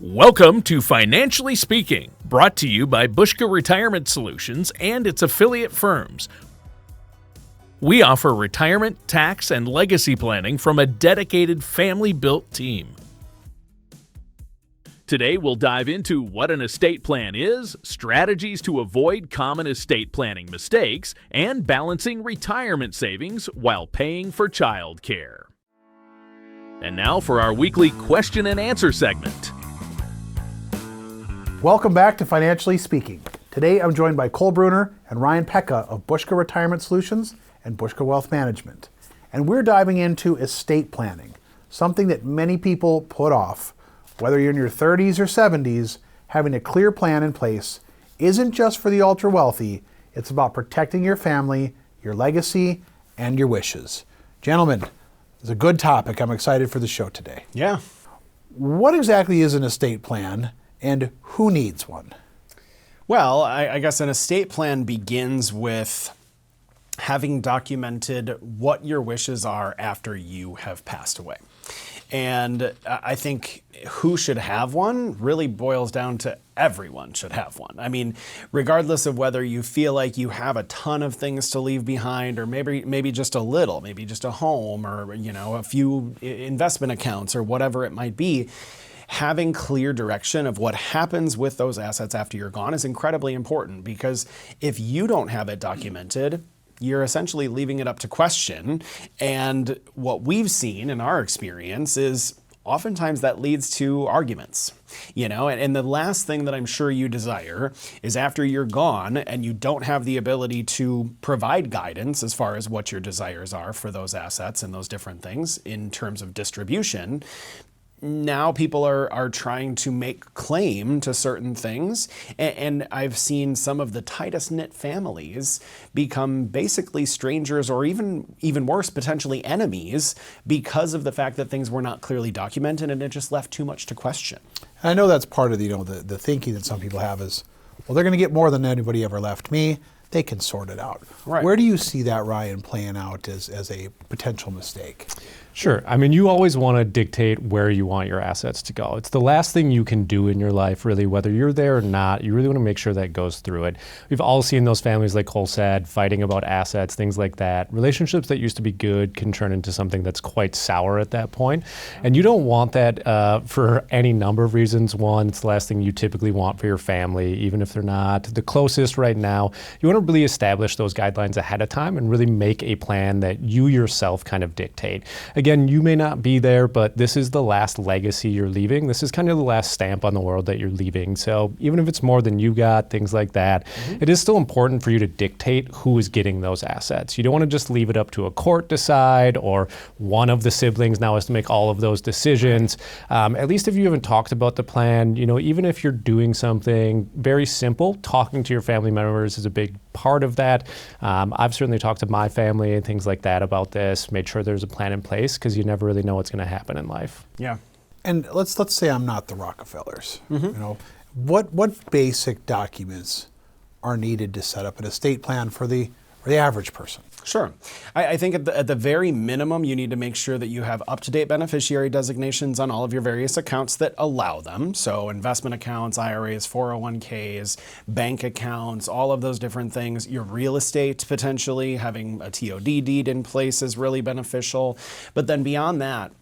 Welcome to Financially Speaking, brought to you by Buska Retirement Solutions and its affiliate firms. We offer retirement, tax, and legacy planning from a dedicated family-built team. Today, we'll dive into what an estate plan is, strategies to avoid common estate planning mistakes, and balancing retirement savings while paying for child care. And now for our weekly question and answer segment. Welcome back to Financially Speaking. Today I'm joined by Cole Bruner and Ryan Pekka of Buska Retirement Solutions and Buska Wealth Management. And we're diving into estate planning, something that many people put off. Whether you're in your 30s or 70s, having a clear plan in place isn't just for the ultra wealthy, it's about protecting your family, your legacy, and your wishes. Gentlemen, it's a good topic. I'm excited for the show today. Yeah. What exactly is an estate plan? And who needs one? Well, I guess an estate plan begins with having documented what your wishes are after you have passed away. And I think who should have one really boils down to everyone should have one. I mean, regardless of whether you feel like you have a ton of things to leave behind, or maybe just a little, maybe just a home, or a few investment accounts, or whatever it might be. Having clear direction of what happens with those assets after you're gone is incredibly important, because if you don't have it documented, you're essentially leaving it up to question. And what we've seen in our experience is oftentimes that leads to arguments, and the last thing that I'm sure you desire is after you're gone and you don't have the ability to provide guidance as far as what your desires are for those assets and those different things in terms of distribution. Now people are trying to make claim to certain things, and I've seen some of the tightest knit families become basically strangers, or even worse, potentially enemies, because of the fact that things were not clearly documented and it just left too much to question. And I know that's part of the thinking that some people have is, well, they're going to get more than anybody ever left me. They can sort it out. Right. Where do you see that, Ryan, playing out as a potential mistake? Sure. I mean, you always want to dictate where you want your assets to go. It's the last thing you can do in your life, really, whether you're there or not. You really want to make sure that goes through it. We've all seen those families, like Cole said, fighting about assets, things like that. Relationships that used to be good can turn into something that's quite sour at that point. And you don't want that for any number of reasons. One, it's the last thing you typically want for your family, even if they're not the closest right now. You want to really establish those guidelines ahead of time and really make a plan that you yourself kind of dictate. Again, you may not be there, but this is the last legacy you're leaving. This is kind of the last stamp on the world that you're leaving. So even if it's more than you got, things like that, it is still important for you to dictate who is getting those assets. You don't want to just leave it up to a court decide, or one of the siblings now has to make all of those decisions. At least if you haven't talked about the plan, even if you're doing something very simple, talking to your family members is a big part of that. I've certainly talked to my family and things like that about this, made sure there's a plan in place, because you never really know what's going to happen in life. Yeah. And let's say I'm not the Rockefellers. What basic documents are needed to set up an estate plan for the average person? Sure. I think at the very minimum, you need to make sure that you have up-to-date beneficiary designations on all of your various accounts that allow them. So investment accounts, IRAs, 401ks, bank accounts, all of those different things. Your real estate, potentially having a TOD deed in place is really beneficial. But then beyond that,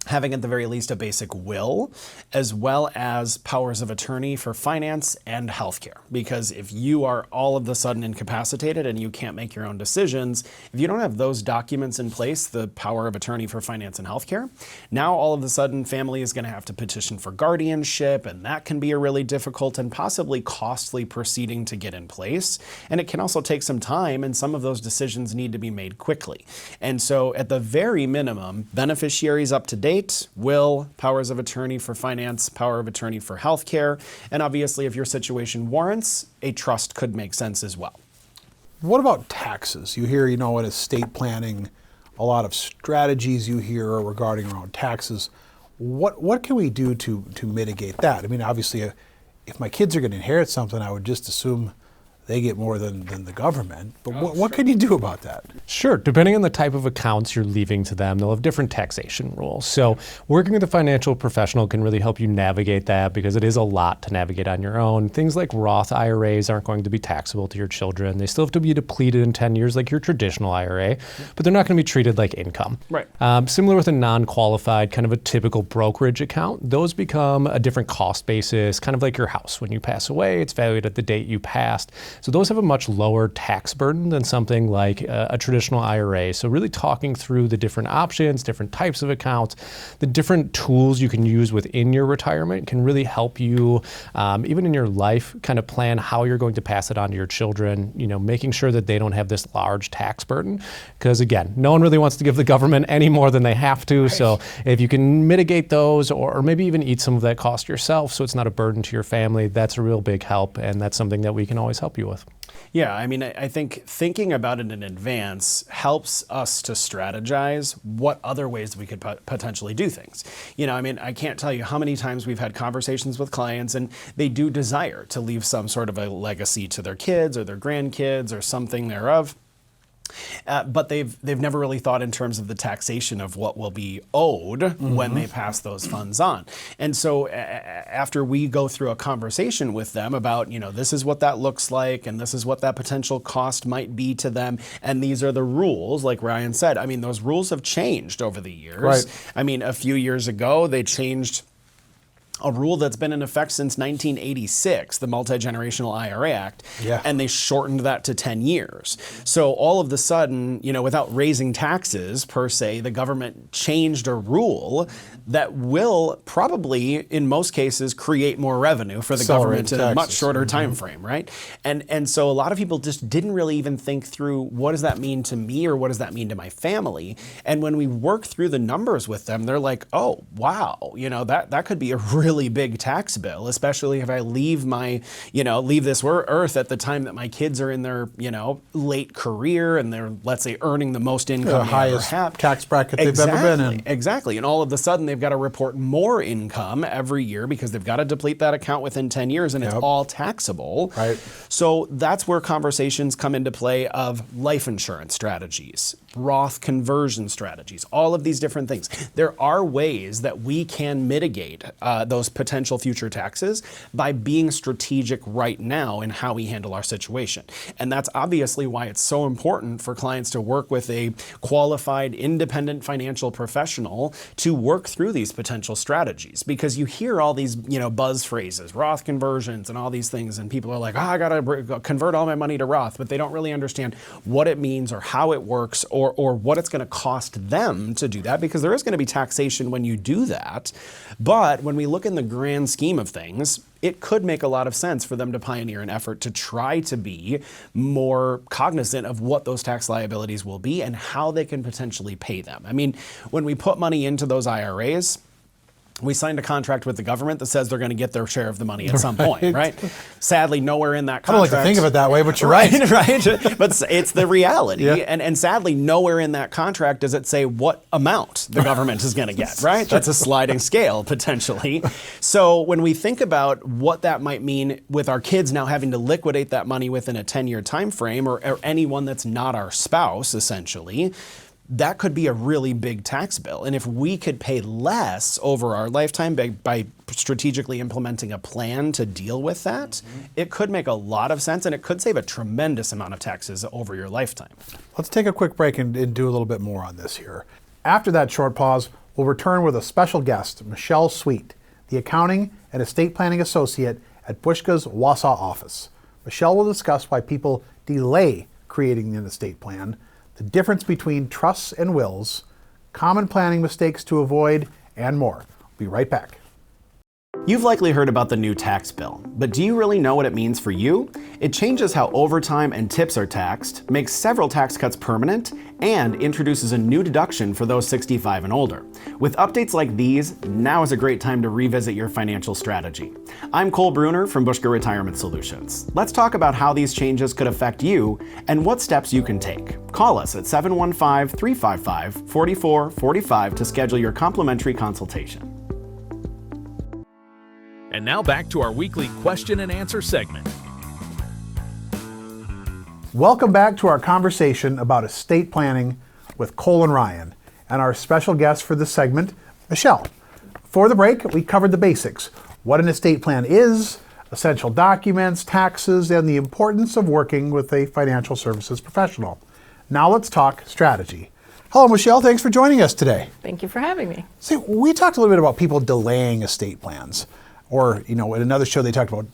having at the very least a basic will, as well as powers of attorney for finance and healthcare. Because if you are all of a sudden incapacitated and you can't make your own decisions, if you don't have those documents in place, the power of attorney for finance and healthcare, now all of a sudden family is going to have to petition for guardianship, and that can be a really difficult and possibly costly proceeding to get in place. And it can also take some time, and some of those decisions need to be made quickly. And so at the very minimum, beneficiaries up to date, will, powers of attorney for finance, power of attorney for healthcare, and obviously if your situation warrants, a trust could make sense as well. What about taxes? You hear, in estate planning, a lot of strategies you hear regarding around taxes. What can we do to mitigate that? I mean, obviously, if my kids are going to inherit something, I would just assume they get more than the government. But what can you do about that? Sure. Depending on the type of accounts you're leaving to them, they'll have different taxation rules. So working with a financial professional can really help you navigate that, because it is a lot to navigate on your own. Things like Roth IRAs aren't going to be taxable to your children. They still have to be depleted in 10 years like your traditional IRA, but they're not going to be treated like income. Right. Similar with a non-qualified, kind of a typical brokerage account, those become a different cost basis, kind of like your house. When you pass away, it's valued at the date you passed. So those have a much lower tax burden than something like a traditional IRA. So really talking through the different options, different types of accounts, the different tools you can use within your retirement can really help you, even in your life, kind of plan how you're going to pass it on to your children, making sure that they don't have this large tax burden. Because again, no one really wants to give the government any more than they have to. Right. So if you can mitigate those, or maybe even eat some of that cost yourself so it's not a burden to your family, that's a real big help. And that's something that we can always help you with. Yeah, I mean, I think thinking about it in advance helps us to strategize what other ways we could potentially do things. I can't tell you how many times we've had conversations with clients and they do desire to leave some sort of a legacy to their kids or their grandkids or something thereof. But they've never really thought in terms of the taxation of what will be owed when they pass those funds on. And so after we go through a conversation with them about, this is what that looks like and this is what that potential cost might be to them, and these are the rules, like Ryan said, those rules have changed over the years. Right. A few years ago, they changed a rule that's been in effect since 1986, the Multi-Generational IRA Act, and they shortened that to 10 years. So all of a sudden, without raising taxes per se, the government changed a rule that will probably, in most cases, create more revenue for the government in a much shorter time frame, right? And so a lot of people just didn't really even think through, what does that mean to me, or what does that mean to my family? And when we work through the numbers with them, they're like, oh, wow, that could be a really big tax bill, especially if I leave leave this earth at the time that my kids are in their, late career and they're, let's say, earning the most income the highest tax bracket they've ever been in. Exactly. And all of a sudden they've got to report more income every year because they've got to deplete that account within 10 years and it's all taxable. Right. So that's where conversations come into play of life insurance strategies, Roth conversion strategies, all of these different things. There are ways that we can mitigate those potential future taxes by being strategic right now in how we handle our situation. And that's obviously why it's so important for clients to work with a qualified, independent financial professional to work through these potential strategies. Because you hear all these, buzz phrases, Roth conversions and all these things, and people are like, I gotta convert all my money to Roth, but they don't really understand what it means or how it works or what it's gonna cost them to do that, because there is gonna be taxation when you do that. But when we look in the grand scheme of things, it could make a lot of sense for them to pioneer an effort to try to be more cognizant of what those tax liabilities will be and how they can potentially pay them. When we put money into those IRAs, we signed a contract with the government that says they're going to get their share of the money at some point, right? Sadly, nowhere in that contract. I don't like to think of it that way, but you're right. Right? But it's the reality. Yeah. And sadly, nowhere in that contract does it say what amount the government is going to get, right? That's a sliding scale, potentially. So when we think about what that might mean with our kids now having to liquidate that money within a 10-year time frame, or anyone that's not our spouse, essentially, that could be a really big tax bill. And if we could pay less over our lifetime by strategically implementing a plan to deal with that, it could make a lot of sense, and it could save a tremendous amount of taxes over your lifetime. Let's take a quick break and do a little bit more on this here. After that short pause, we'll return with a special guest, Michele Sweet, the Accounting and Estate Planning Associate at Buska's Wausau office. Michele will discuss why people delay creating an estate plan, the difference between trusts and wills, common planning mistakes to avoid, and more. We'll be right back. You've likely heard about the new tax bill, but do you really know what it means for you? It changes how overtime and tips are taxed, makes several tax cuts permanent, and introduces a new deduction for those 65 and older. With updates like these, now is a great time to revisit your financial strategy. I'm Cole Bruner from Buska Retirement Solutions. Let's talk about how these changes could affect you and what steps you can take. Call us at 715-355-4445 to schedule your complimentary consultation. And now back to our weekly question and answer segment. Welcome back to our conversation about estate planning with Cole and Ryan, and our special guest for this segment, Michele. For the break, we covered the basics: what an estate plan is, essential documents, taxes, and the importance of working with a financial services professional. Now let's talk strategy. Hello, Michele. Thanks for joining us today. Thank you for having me. See, we talked a little bit about people delaying estate plans, or in another show they talked about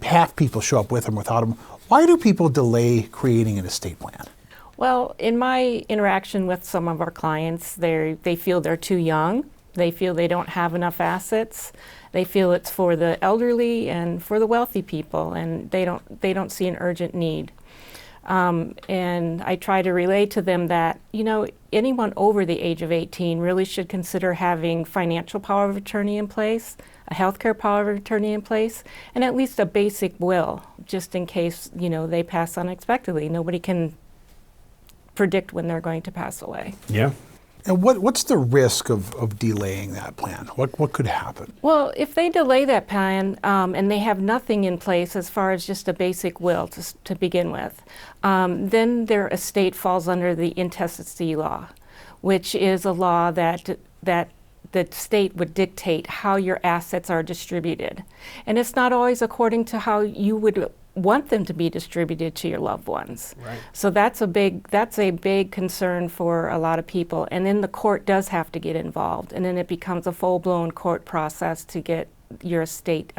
half people show up with them, without them. Why do people delay creating an estate plan? Well, in my interaction with some of our clients, they feel they're too young. They feel they don't have enough assets. They feel it's for the elderly and for the wealthy people, and they don't see an urgent need. And I try to relay to them that, anyone over the age of 18 really should consider having financial power of attorney in place, a healthcare power of attorney in place, and at least a basic will, just in case, they pass unexpectedly. Nobody can predict when they're going to pass away. Yeah. And what's the risk of delaying that plan? What could happen? Well, if they delay that plan and they have nothing in place as far as just a basic will to begin with, then their estate falls under the intestacy law, which is a law that the state would dictate how your assets are distributed. And it's not always according to how you would want them to be distributed to your loved ones. Right. So that's a big concern for a lot of people. And then the court does have to get involved, and then it becomes a full-blown court process to get your estate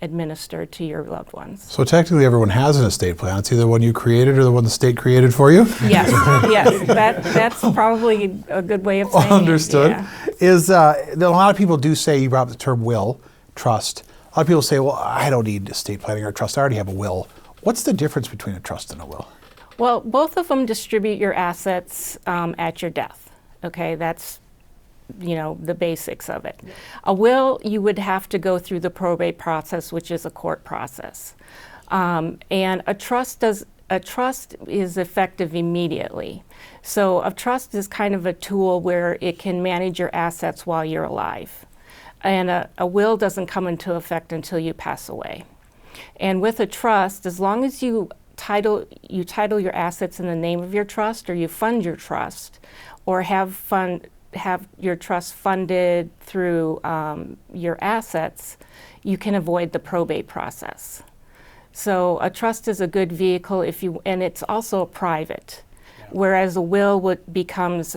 administered to your loved ones. So technically everyone has an estate plan. It's either one you created or the one the state created for you? Yes, yes, that's probably a good way of saying it. Understood. Yeah. A lot of people do say, you brought up the term will, trust. A lot of people say, well, I don't need estate planning or trust. I already have a will. What's the difference between a trust and a will? Well, both of them distribute your assets at your death. Okay, that's the basics of it. A will, you would have to go through the probate process, which is a court process, and a trust is effective immediately. So a trust is kind of a tool where it can manage your assets while you're alive. And a will doesn't come into effect until you pass away. And with a trust, as long as you title your assets in the name of your trust, or you fund your trust, or have your trust funded through your assets, you can avoid the probate process. So a trust is a good vehicle and it's also private, whereas a will becomes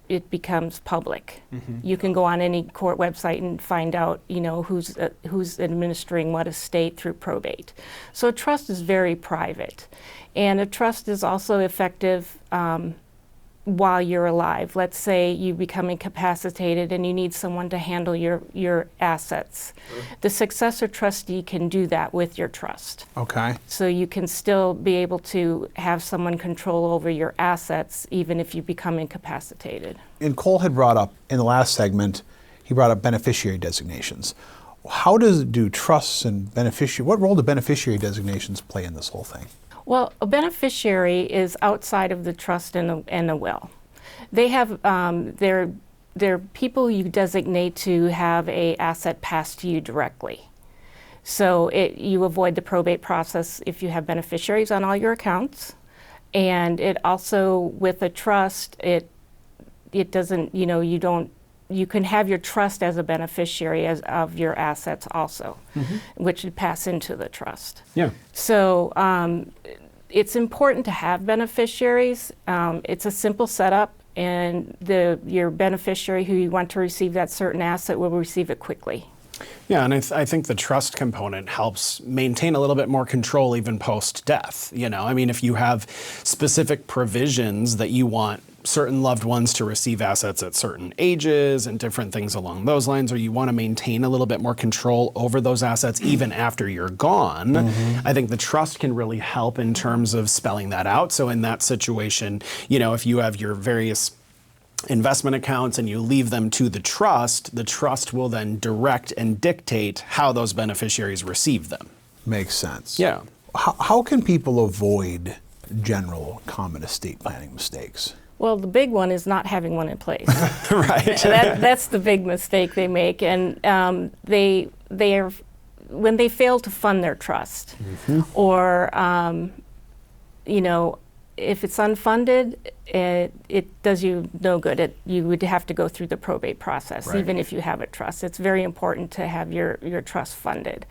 it becomes public. Mm-hmm. You can go on any court website and find out, who's administering what estate through probate. So a trust is very private, and a trust is also effective while you're alive. Let's say you become incapacitated and you need someone to handle your assets. Sure. The successor trustee can do that with your trust. Okay. So you can still be able to have someone control over your assets even if you become incapacitated. And Cole had brought up in the last segment, he brought up beneficiary designations. How do trusts and what role do beneficiary designations play in this whole thing? Well, a beneficiary is outside of the trust and a will. They have they're people you designate to have a asset passed to you directly. So you avoid the probate process if you have beneficiaries on all your accounts, and it also, with a trust, it doesn't, you can have your trust as a beneficiary of your assets also, mm-hmm. which would pass into the trust. Yeah. So it's important to have beneficiaries. It's a simple setup, and your beneficiary who you want to receive that certain asset will receive it quickly. Yeah, and I think the trust component helps maintain a little bit more control even post-death. If you have specific provisions that you want certain loved ones to receive assets at certain ages and different things along those lines, or you want to maintain a little bit more control over those assets even after you're gone, mm-hmm. I think the trust can really help in terms of spelling that out. So in that situation, if you have your various investment accounts and you leave them to the trust will then direct and dictate how those beneficiaries receive them. Makes sense. Yeah. How can people avoid general common estate planning mistakes? Well, the big one is not having one in place. Right. That's the big mistake they make, and when they fail to fund their trust, mm-hmm. or if it's unfunded, it does you no good. You would have to go through the probate process, Right. even if you have a trust. It's very important to have your trust funded.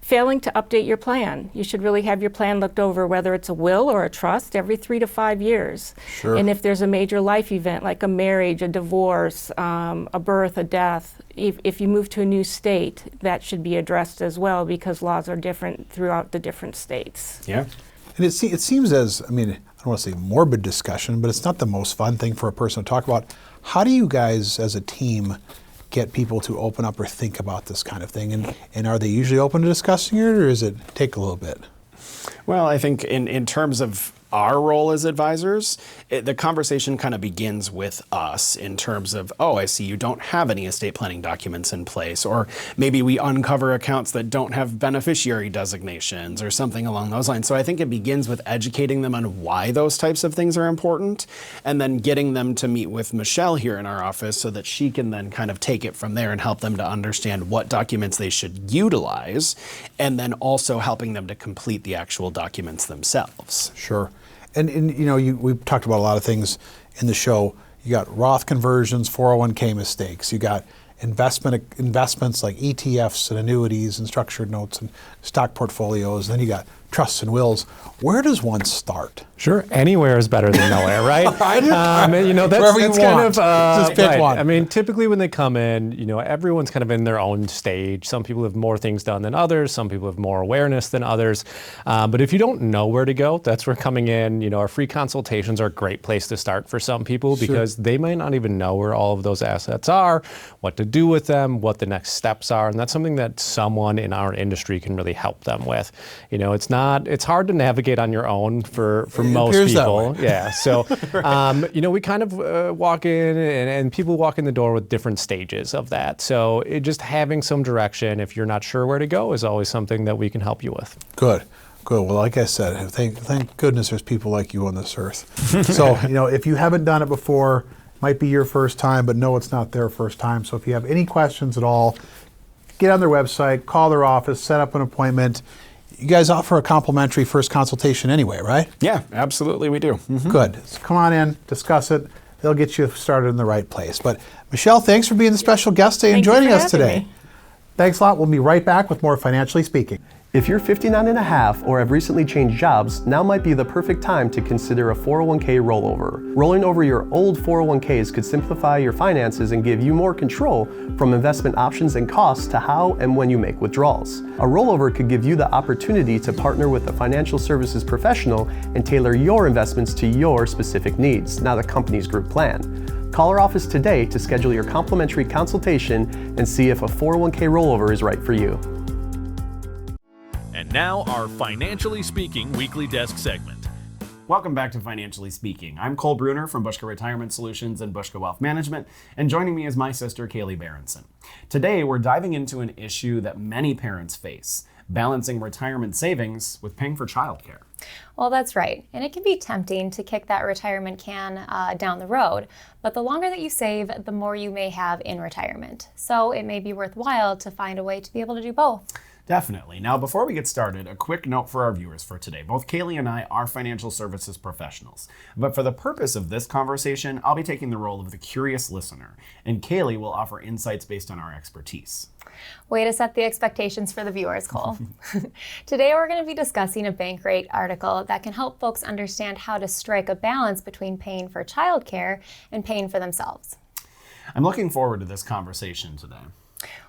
Failing to update your plan. You should really have your plan looked over, whether it's a will or a trust, every 3 to 5 years. Sure. And if there's a major life event like a marriage, a divorce, a birth, a death, if you move to a new state, that should be addressed as well, because laws are different throughout the different states. Yeah. And it seems as, I don't want to say morbid discussion, but it's not the most fun thing for a person to talk about. How do you guys as a team get people to open up or think about this kind of thing? And are they usually open to discussing it, or does it take a little bit? Well, I think in terms of our role as advisors, the conversation kind of begins with us in terms of, oh, I see you don't have any estate planning documents in place, or maybe we uncover accounts that don't have beneficiary designations or something along those lines. So I think it begins with educating them on why those types of things are important, and then getting them to meet with Michele here in our office so that she can then kind of take it from there and help them to understand what documents they should utilize, and then also helping them to complete the actual documents themselves. Sure. And we've talked about a lot of things in the show. You got Roth conversions, 401k mistakes. You got investments like ETFs and annuities and structured notes and stock portfolios. Then you got trusts and wills. Where does one start? Sure, anywhere is better than nowhere, right? Wherever you want. Just pick one. Typically when they come in, everyone's kind of in their own stage. Some people have more things done than others. Some people have more awareness than others. But if you don't know where to go, that's where coming in, our free consultations are a great place to start for some people, because they might not even know where all of those assets are, what to do with them, what the next steps are. And that's something that someone in our industry can really help them with. It's hard to navigate on your own for most people. Yeah. So, we kind of walk in and people walk in the door with different stages of that. So just having some direction, if you're not sure where to go, is always something that we can help you with. Good. Well, like I said, thank goodness there's people like you on this earth. So, if you haven't done it before, might be your first time, but no, it's not their first time. So if you have any questions at all, get on their website, call their office, set up an appointment. You guys offer a complimentary first consultation anyway, right? Yeah, absolutely we do. Mm-hmm. Good. So come on in, discuss it. They'll get you started in the right place. But Michele, thanks for being the special guest today and joining us today. Thanks a lot. We'll be right back with more Financially Speaking. If you're 59 and a half or have recently changed jobs, now might be the perfect time to consider a 401k rollover. Rolling over your old 401ks could simplify your finances and give you more control, from investment options and costs to how and when you make withdrawals. A rollover could give you the opportunity to partner with a financial services professional and tailor your investments to your specific needs, not the company's group plan. Call our office today to schedule your complimentary consultation and see if a 401k rollover is right for you. And now our Financially Speaking weekly desk segment. Welcome back to Financially Speaking. I'm Cole Bruner from Buska Retirement Solutions and Buska Wealth Management, and joining me is my sister, Kaylee Berenson. Today, we're diving into an issue that many parents face: balancing retirement savings with paying for childcare. Well, that's right. And it can be tempting to kick that retirement can down the road. But the longer that you save, the more you may have in retirement. So it may be worthwhile to find a way to be able to do both. Definitely. Now, before we get started, a quick note for our viewers for today. Both Kaylee and I are financial services professionals. But for the purpose of this conversation, I'll be taking the role of the curious listener, and Kaylee will offer insights based on our expertise. Way to set the expectations for the viewers, Cole. Today, we're going to be discussing a Bankrate article that can help folks understand how to strike a balance between paying for childcare and paying for themselves. I'm looking forward to this conversation today.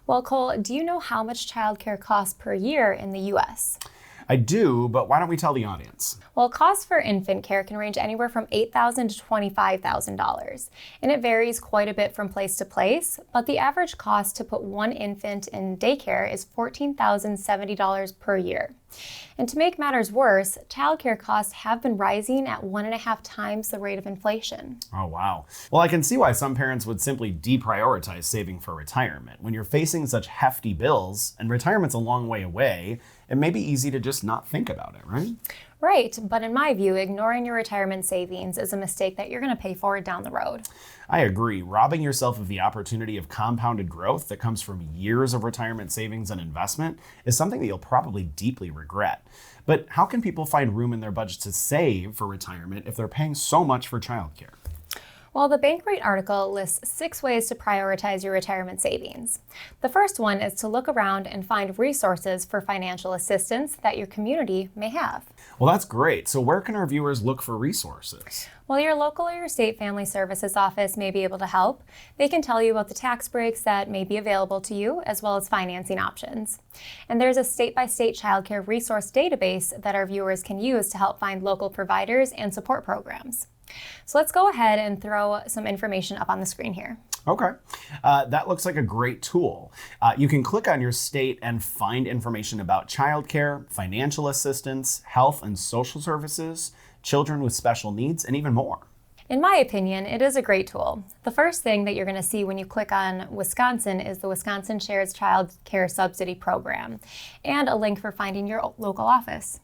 Well, Cole, do you know how much childcare costs per year in the U.S.? I do, but why don't we tell the audience? Well, costs for infant care can range anywhere from $8,000 to $25,000, and it varies quite a bit from place to place, but the average cost to put one infant in daycare is $14,070 per year. And to make matters worse, childcare costs have been rising at 1.5 times the rate of inflation. Oh, wow. Well, I can see why some parents would simply deprioritize saving for retirement. When you're facing such hefty bills and retirement's a long way away, it may be easy to just not think about it, right? Right, but in my view, ignoring your retirement savings is a mistake that you're going to pay for down the road. I agree. Robbing yourself of the opportunity of compounded growth that comes from years of retirement savings and investment is something that you'll probably deeply regret. But how can people find room in their budget to save for retirement if they're paying so much for childcare? Well, the Bankrate article lists 6 ways to prioritize your retirement savings. The first one is to look around and find resources for financial assistance that your community may have. Well, that's great. So where can our viewers look for resources? Well, your local or your state family services office may be able to help. They can tell you about the tax breaks that may be available to you, as well as financing options. And there's a state-by-state childcare resource database that our viewers can use to help find local providers and support programs. So let's go ahead and throw some information up on the screen here. Okay, that looks like a great tool. You can click on your state and find information about childcare, financial assistance, health and social services, children with special needs, and even more. In my opinion, it is a great tool. The first thing that you're going to see when you click on Wisconsin is the Wisconsin Shares Child Care Subsidy Program and a link for finding your local office.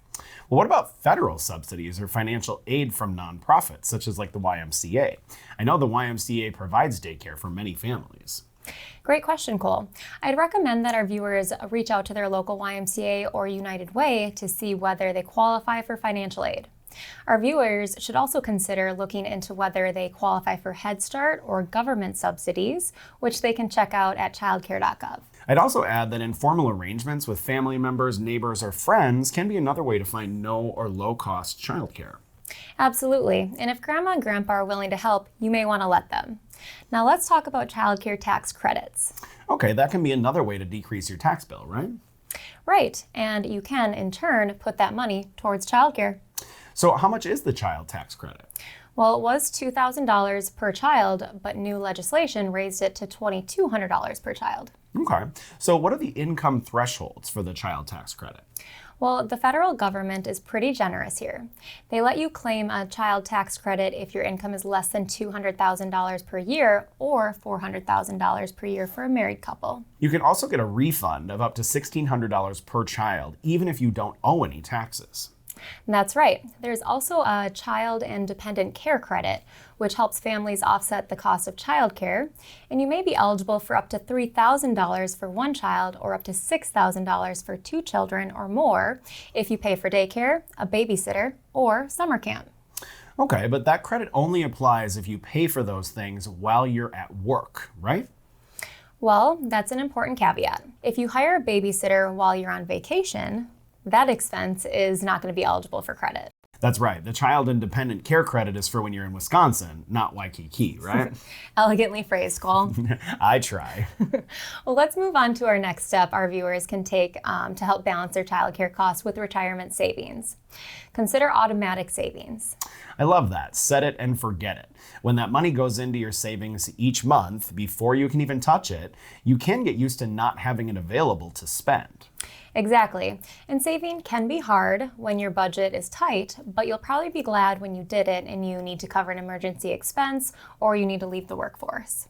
Well, what about federal subsidies or financial aid from nonprofits, such as like the YMCA? I know the YMCA provides daycare for many families. Great question, Cole. I'd recommend that our viewers reach out to their local YMCA or United Way to see whether they qualify for financial aid. Our viewers should also consider looking into whether they qualify for Head Start or government subsidies, which they can check out at childcare.gov. I'd also add that informal arrangements with family members, neighbors, or friends can be another way to find no or low-cost childcare. Absolutely, and if grandma and grandpa are willing to help, you may want to let them. Now let's talk about childcare tax credits. Okay, that can be another way to decrease your tax bill, right? Right, and you can, in turn, put that money towards childcare. So how much is the child tax credit? Well, it was $2,000 per child, but new legislation raised it to $2,200 per child. Okay, so what are the income thresholds for the child tax credit? Well, the federal government is pretty generous here. They let you claim a child tax credit if your income is less than $200,000 per year or $400,000 per year for a married couple. You can also get a refund of up to $1,600 per child, even if you don't owe any taxes. And that's right. There's also a child and dependent care credit, which helps families offset the cost of childcare, and you may be eligible for up to $3,000 for one child or up to $6,000 for 2 children or more if you pay for daycare, a babysitter, or summer camp. Okay, but that credit only applies if you pay for those things while you're at work, right? Well, that's an important caveat. If you hire a babysitter while you're on vacation, that expense is not going to be eligible for credit. That's right. The child and dependent care credit is for when you're in Wisconsin, not Waikiki, right? Elegantly phrased, Cole. I try. Well, let's move on to our next step our viewers can take to help balance their childcare costs with retirement savings. Consider automatic savings. I love that. Set it and forget it. When that money goes into your savings each month, before you can even touch it, you can get used to not having it available to spend. Exactly. And saving can be hard when your budget is tight, but you'll probably be glad when you did it and you need to cover an emergency expense or you need to leave the workforce.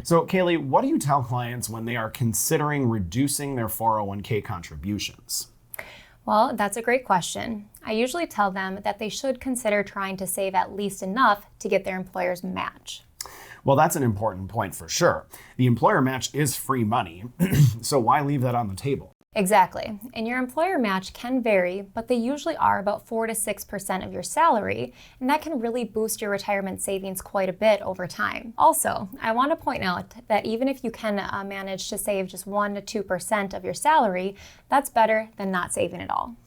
So, Kaylee, what do you tell clients when they are considering reducing their 401k contributions? Well, that's a great question. I usually tell them that they should consider trying to save at least enough to get their employer's match. Well, that's an important point for sure. The employer match is free money, so why leave that on the table? Exactly. And your employer match can vary, but they usually are about 4 to 6% of your salary, and that can really boost your retirement savings quite a bit over time. Also, I want to point out that even if you can manage to save just 1 to 2% of your salary, that's better than not saving at all.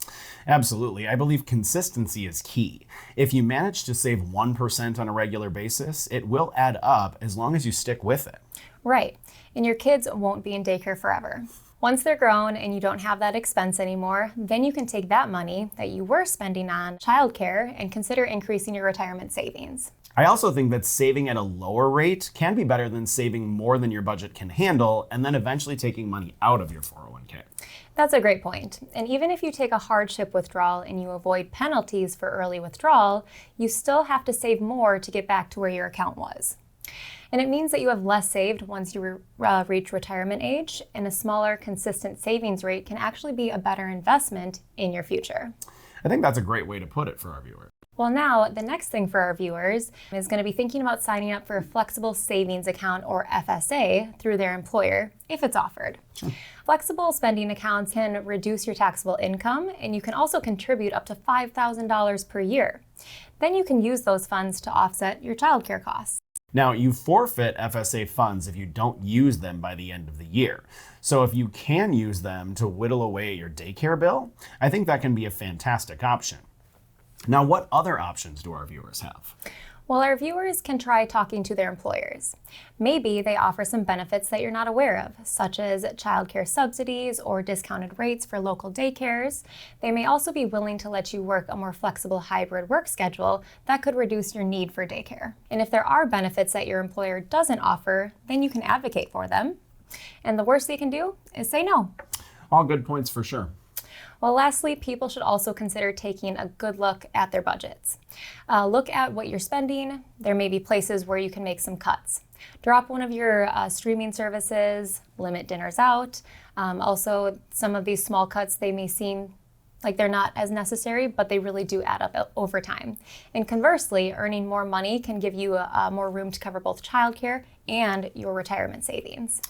Absolutely. I believe consistency is key. If you manage to save 1% on a regular basis, it will add up as long as you stick with it. Right. And your kids won't be in daycare forever. Once they're grown and you don't have that expense anymore, then you can take that money that you were spending on childcare and consider increasing your retirement savings. I also think that saving at a lower rate can be better than saving more than your budget can handle and then eventually taking money out of your 401k. That's a great point. And even if you take a hardship withdrawal and you avoid penalties for early withdrawal, you still have to save more to get back to where your account was. And it means that you have less saved once you reach retirement age, and a smaller, consistent savings rate can actually be a better investment in your future. I think that's a great way to put it for our viewers. Well, now the next thing for our viewers is going to be thinking about signing up for a flexible savings account, or FSA, through their employer if it's offered. Flexible spending accounts can reduce your taxable income, and you can also contribute up to $5,000 per year. Then you can use those funds to offset your childcare costs. Now, you forfeit FSA funds if you don't use them by the end of the year. So if you can use them to whittle away at your daycare bill, I think that can be a fantastic option. Now, what other options do our viewers have? Well, our viewers can try talking to their employers. Maybe they offer some benefits that you're not aware of, such as childcare subsidies or discounted rates for local daycares. They may also be willing to let you work a more flexible hybrid work schedule that could reduce your need for daycare. And if there are benefits that your employer doesn't offer, then you can advocate for them. And the worst they can do is say no. All good points for sure. Well, lastly, people should also consider taking a good look at their budgets. Look at what you're spending. There may be places where you can make some cuts. Drop one of your streaming services, limit dinners out. Also, some of these small cuts, they may seem like they're not as necessary, but they really do add up over time. And conversely, earning more money can give you more room to cover both childcare and your retirement savings.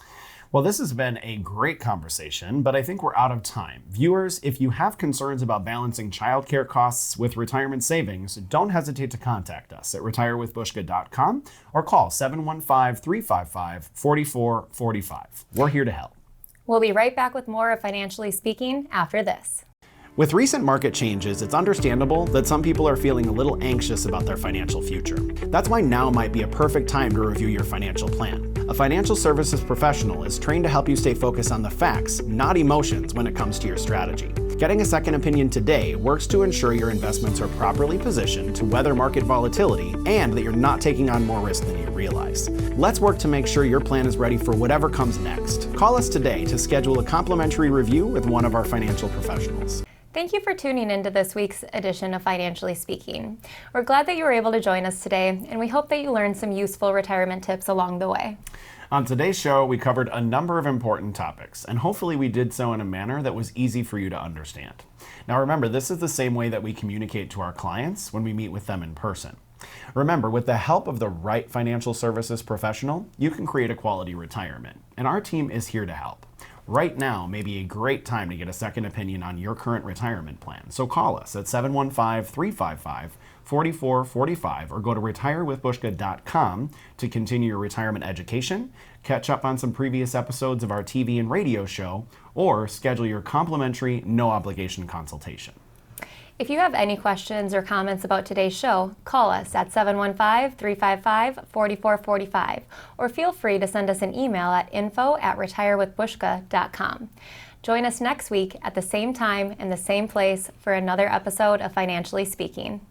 Well, this has been a great conversation, but I think we're out of time. Viewers, if you have concerns about balancing childcare costs with retirement savings, don't hesitate to contact us at retirewithbuska.com or call 715-355-4445. We're here to help. We'll be right back with more of Financially Speaking after this. With recent market changes, it's understandable that some people are feeling a little anxious about their financial future. That's why now might be a perfect time to review your financial plan. A financial services professional is trained to help you stay focused on the facts, not emotions, when it comes to your strategy. Getting a second opinion today works to ensure your investments are properly positioned to weather market volatility and that you're not taking on more risk than you realize. Let's work to make sure your plan is ready for whatever comes next. Call us today to schedule a complimentary review with one of our financial professionals. Thank you for tuning into this week's edition of Financially Speaking. We're glad that you were able to join us today, and we hope that you learned some useful retirement tips along the way. On today's show, we covered a number of important topics, and hopefully we did so in a manner that was easy for you to understand. Now remember, this is the same way that we communicate to our clients when we meet with them in person. Remember, with the help of the right financial services professional, you can create a quality retirement, and our team is here to help. Right now may be a great time to get a second opinion on your current retirement plan. So call us at 715-355-4445 or go to retirewithbuska.com to continue your retirement education, catch up on some previous episodes of our TV and radio show, or schedule your complimentary, no-obligation consultation. If you have any questions or comments about today's show, call us at 715-355-4445 or feel free to send us an email at info@retirewithbuska.com. Join us next week at the same time and the same place for another episode of Financially Speaking.